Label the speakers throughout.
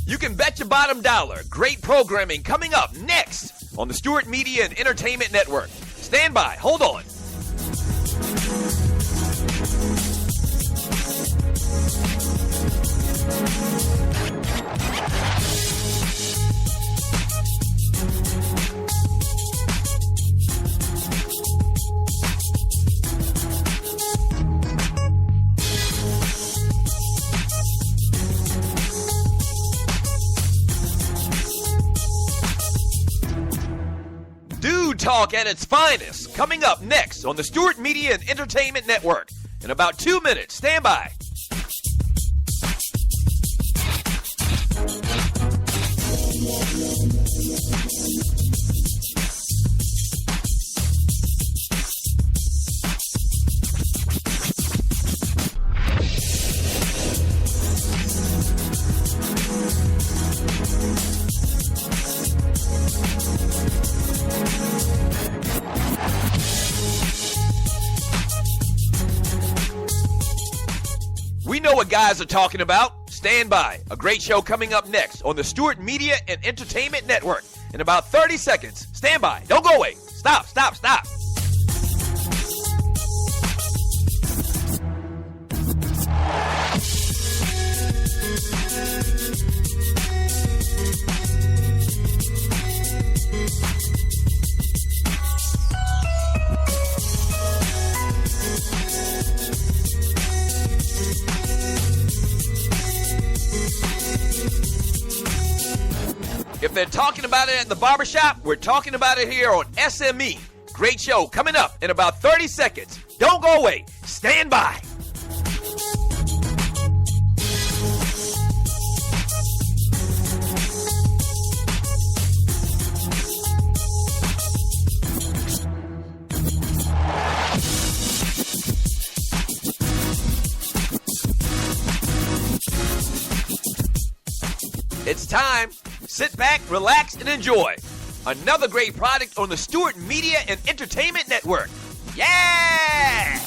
Speaker 1: You can bet your bottom dollar. Great programming coming up next on the Stewart Media and Entertainment Network. Stand by. Hold on. Talk at its finest, coming up next on the Stewart Media and Entertainment Network. In about 2 minutes, stand by. We know what guys are talking about. Stand by. A great show coming up next on the Stewart Media and Entertainment Network. In about 30 seconds. Stand by. Don't go away. Stop, stop, stop. If they're talking about it at the barbershop, we're talking about it here on SME. Great show coming up in about 30 seconds. Don't go away. Stand by. It's time. Sit back, relax, and enjoy. Another great product on the Stewart Media and Entertainment Network. Yeah!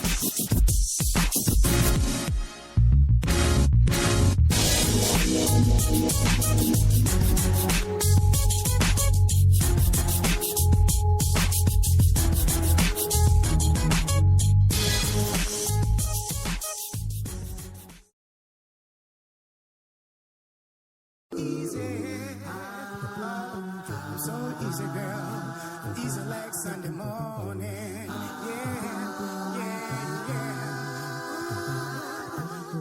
Speaker 2: Easy, girl. Easy like Sunday morning.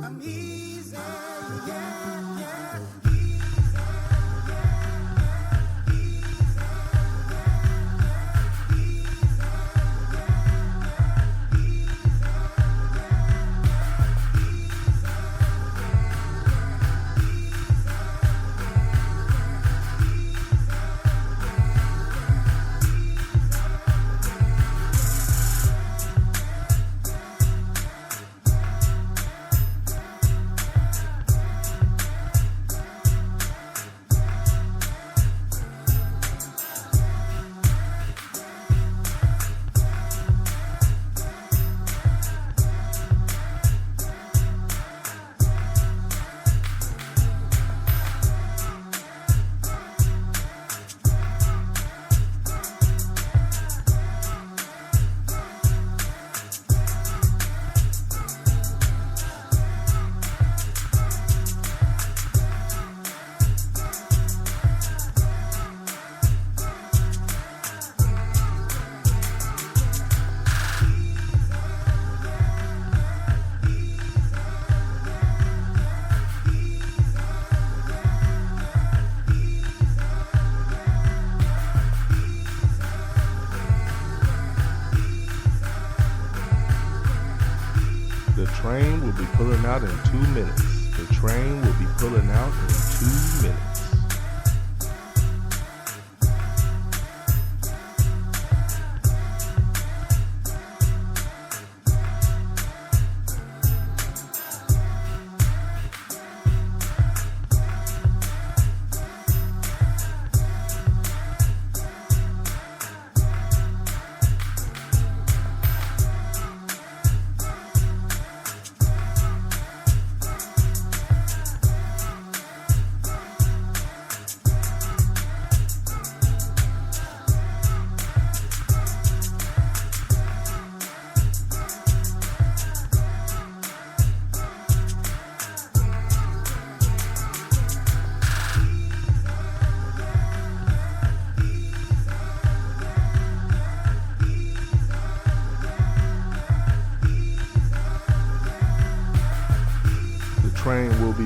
Speaker 2: I'm easy,
Speaker 3: The train will be pulling out in 2 minutes. The train will be pulling out in 2 minutes.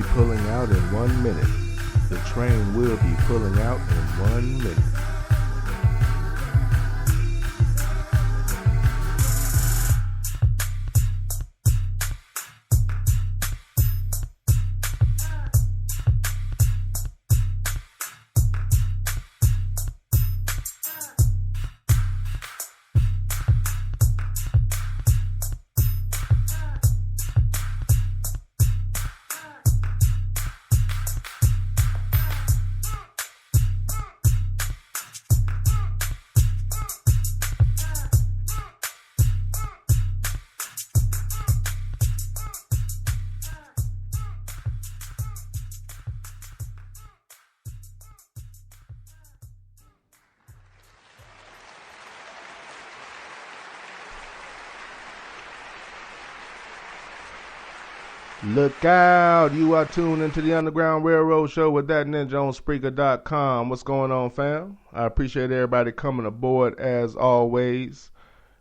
Speaker 3: be pulling out in 1 minute. The train will be pulling out in 1 minute. Look out, you are tuned into the Underground Railroad Show with that ninja on Spreaker.com. What's going on, fam? I appreciate everybody coming aboard as always.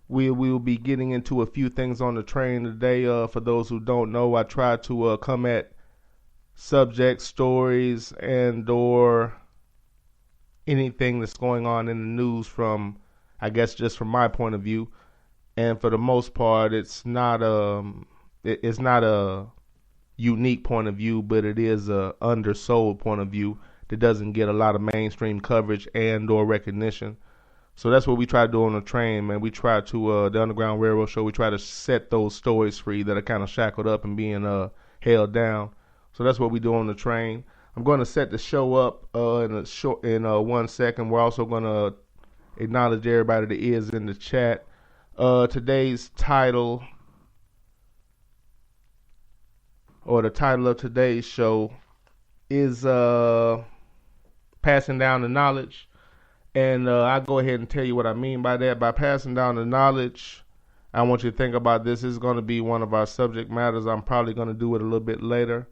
Speaker 3: We will be getting into a few things on the train today. For those who don't know, I try to come at subjects, stories, and or anything that's going on in the news from, I guess, just from my point of view. And for the most part, it's not a unique point of view, but it is a undersold point of view that doesn't get a lot of mainstream coverage and or recognition. So that's what we try to do on the train, man. We try to, the Underground Railroad Show, we try to set those stories free that are kind of shackled up and being held down. So that's what we do on the train. I'm going to set the show up in 1 second. We're also going to acknowledge everybody that is in the chat. Today's title, or the title of today's show, is Passing Down the Knowledge. And I'll go ahead and tell you what I mean by that. By passing down the knowledge, I want you to think about this. This is going to be one of our subject matters. I'm probably going to do it a little bit later,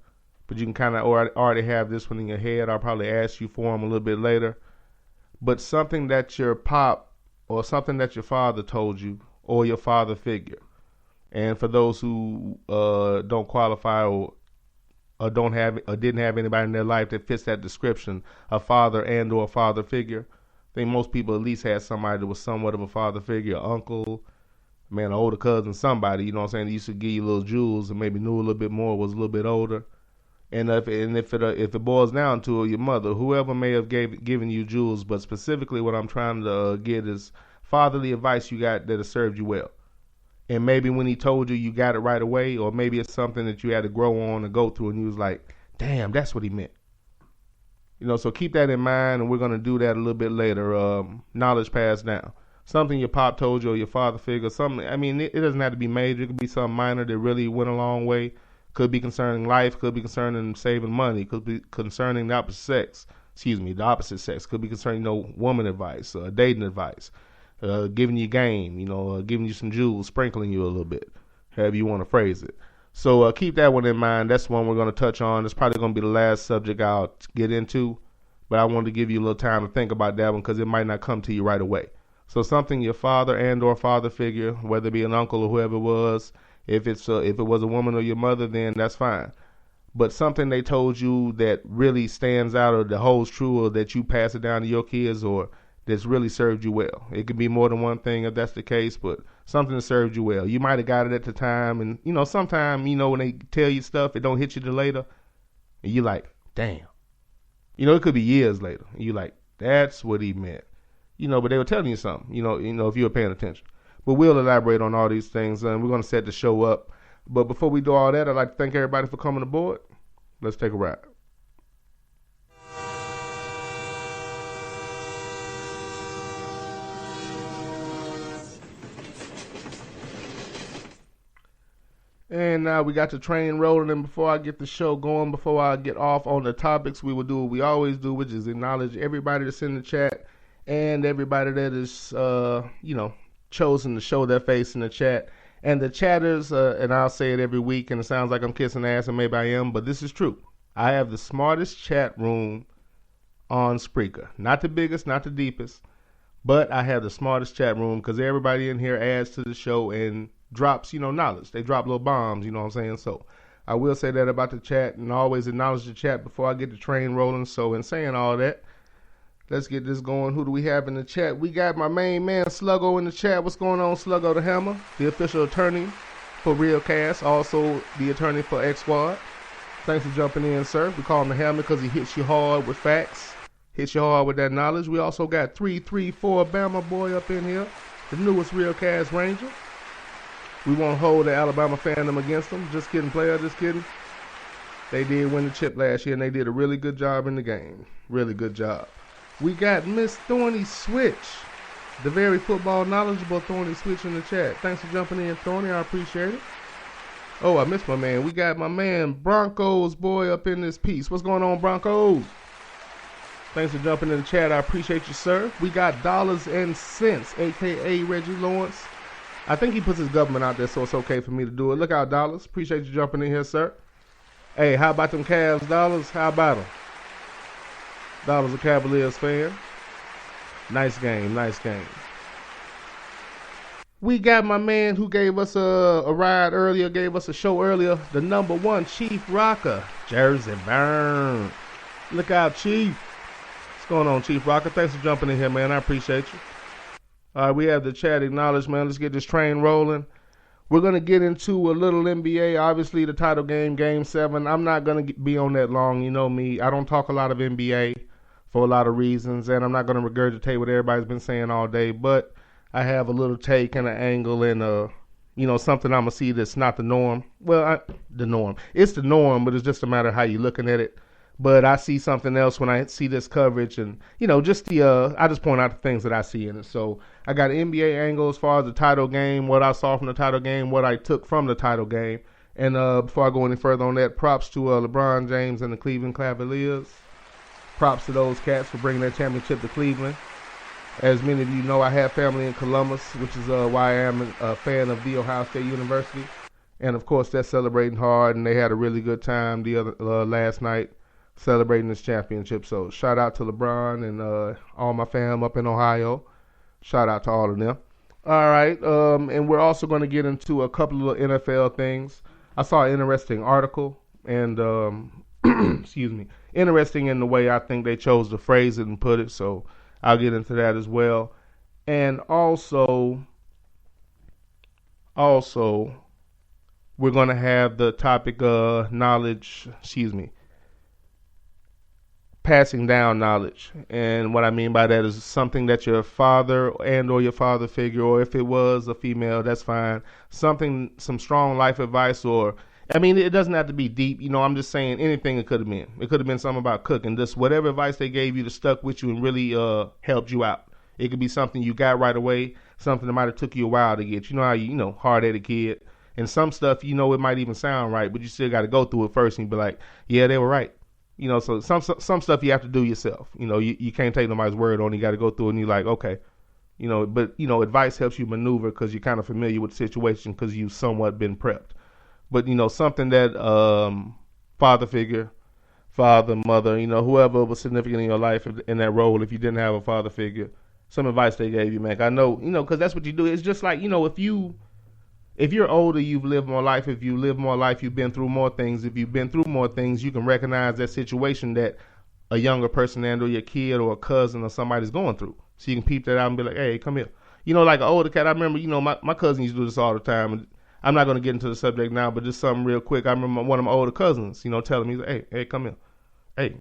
Speaker 3: but you can kind of already have this one in your head. I'll probably ask you for them a little bit later. But something that your pop or something that your father told you, or your father figure. And for those who don't qualify or don't have or didn't have anybody in their life that fits that description, a father and or a father figure, I think most people at least had somebody that was somewhat of a father figure, an uncle, man, an older cousin, somebody, you know what I'm saying, that used to give you little jewels and maybe knew a little bit more, was a little bit older. And if it boils down to it, your mother, whoever may have given you jewels, but specifically what I'm trying to get is fatherly advice you got that has served you well. And maybe when he told you, you got it right away, or maybe it's something that you had to grow on and go through, and you was like, damn, that's what he meant. You know, so keep that in mind, and we're going to do that a little bit later. Knowledge passed down. Something your pop told you or your father figure, something, I mean, it doesn't have to be major. It could be something minor that really went a long way. Could be concerning life, could be concerning saving money, could be concerning the opposite sex. Could be concerning, woman advice, dating advice. Giving you game, giving you some jewels, sprinkling you a little bit, however you want to phrase it. So keep that one in mind. That's one we're going to touch on. It's probably going to be the last subject I'll get into, but I wanted to give you a little time to think about that one because it might not come to you right away. So something your father and or father figure, whether it be an uncle or whoever it was, if it was a woman or your mother, then that's fine. But something they told you that really stands out or that holds true or that you pass it down to your kids or that's really served you well. It could be more than one thing if that's the case, but something that served you well. You might have got it at the time, and, sometimes, when they tell you stuff, it don't hit you till later, and you like, damn. It could be years later, and you like, that's what he meant. But they were telling you something, if you were paying attention. But we'll elaborate on all these things, and we're going to set the show up. But before we do all that, I'd like to thank everybody for coming aboard. Let's take a ride. And now we got the train rolling, and before I get the show going, before I get off on the topics, we will do what we always do, which is acknowledge everybody that's in the chat and everybody that is, chosen to show their face in the chat. And the chatters, and I'll say it every week, and it sounds like I'm kissing ass, and maybe I am, but this is true. I have the smartest chat room on Spreaker. Not the biggest, not the deepest, but I have the smartest chat room because everybody in here adds to the show and drops, knowledge. They drop little bombs, you know what I'm saying? So I will say that about the chat, and always acknowledge the chat before I get the train rolling. So in saying all that, let's get this going. Who do we have in the chat? We got my main man Sluggo in the chat. What's going on, Sluggo the Hammer, the official attorney for Realcast, also the attorney for X Squad. Thanks for jumping in, sir. We call him the Hammer because he hits you hard with facts, hits you hard with that knowledge. We also got 334 Bama boy up in here, the newest Realcast Ranger. We won't hold the Alabama fandom against them. Just kidding, player. Just kidding. They did win the chip last year, and they did a really good job in the game. Really good job. We got Miss Thorny Switch, the very football knowledgeable Thorny Switch in the chat. Thanks for jumping in, Thorny. I appreciate it. Oh, I missed my man. We got my man Broncos boy up in this piece. What's going on, Broncos? Thanks for jumping in the chat. I appreciate you, sir. We got Dollars and Cents, a.k.a. Reggie Lawrence. I think he puts his government out there, so it's okay for me to do it. Look out, Dollars. Appreciate you jumping in here, sir. Hey, how about them Cavs, Dollars? How about them? Dollars a Cavaliers fan. Nice game, nice game. We got my man who gave us a ride earlier, gave us a show earlier, the number one Chief Rocker, Jersey Burn. Look out, Chief. What's going on, Chief Rocker? Thanks for jumping in here, man. I appreciate you. All right, we have the chat acknowledged, man. Let's get this train rolling. We're going to get into a little NBA, obviously the title game, Game 7. I'm not going to be on that long. You know me. I don't talk a lot of NBA for a lot of reasons, and I'm not going to regurgitate what everybody's been saying all day, but I have a little take and an angle and, something I'm going to see that's not the norm. Well, the norm. It's the norm, but it's just a matter of how you're looking at it. But I see something else when I see this coverage and, I just point out the things that I see in it. So I got an NBA angle as far as the title game, what I saw from the title game, what I took from the title game. And before I go any further on that, props to LeBron James and the Cleveland Cavaliers. Props to those cats for bringing that championship to Cleveland. As many of you know, I have family in Columbus, which is why I am a fan of The Ohio State University. And, of course, they're celebrating hard, and they had a really good time last night celebrating this championship. So shout out to LeBron and all my fam up in Ohio. Shout out to all of them. All right, and we're also going to get into a couple of NFL things. I saw an interesting article, and excuse me, interesting in the way I think they chose to phrase it and put it. So I'll get into that as well. And also, we're going to have the topic passing down knowledge. And what I mean by that is something that your father and or your father figure, or if it was a female, that's fine. Some strong life advice, or, it doesn't have to be deep. I'm just saying anything it could have been. It could have been something about cooking. Just whatever advice they gave you that stuck with you and really helped you out. It could be something you got right away, something that might have took you a while to get. You know how you hard-headed kid. And some stuff, it might even sound right, but you still got to go through it first and be like, yeah, they were right. So some stuff you have to do yourself. You can't take nobody's word on it. You got to go through it and you're like, okay. But advice helps you maneuver because you're kind of familiar with the situation because you've somewhat been prepped. But, something that father figure, father, mother, whoever was significant in your life in that role, if you didn't have a father figure, some advice they gave you, man. I know, because that's what you do. It's just like, if you're older, you've lived more life. If you live more life, you've been through more things. If you've been through more things, you can recognize that situation that a younger person and or your kid or a cousin or somebody's going through. So you can peep that out and be like, hey, come here. Like an older cat, I remember, my cousin used to do this all the time. And I'm not going to get into the subject now, but just something real quick. I remember one of my older cousins, telling me, hey, come here. Hey,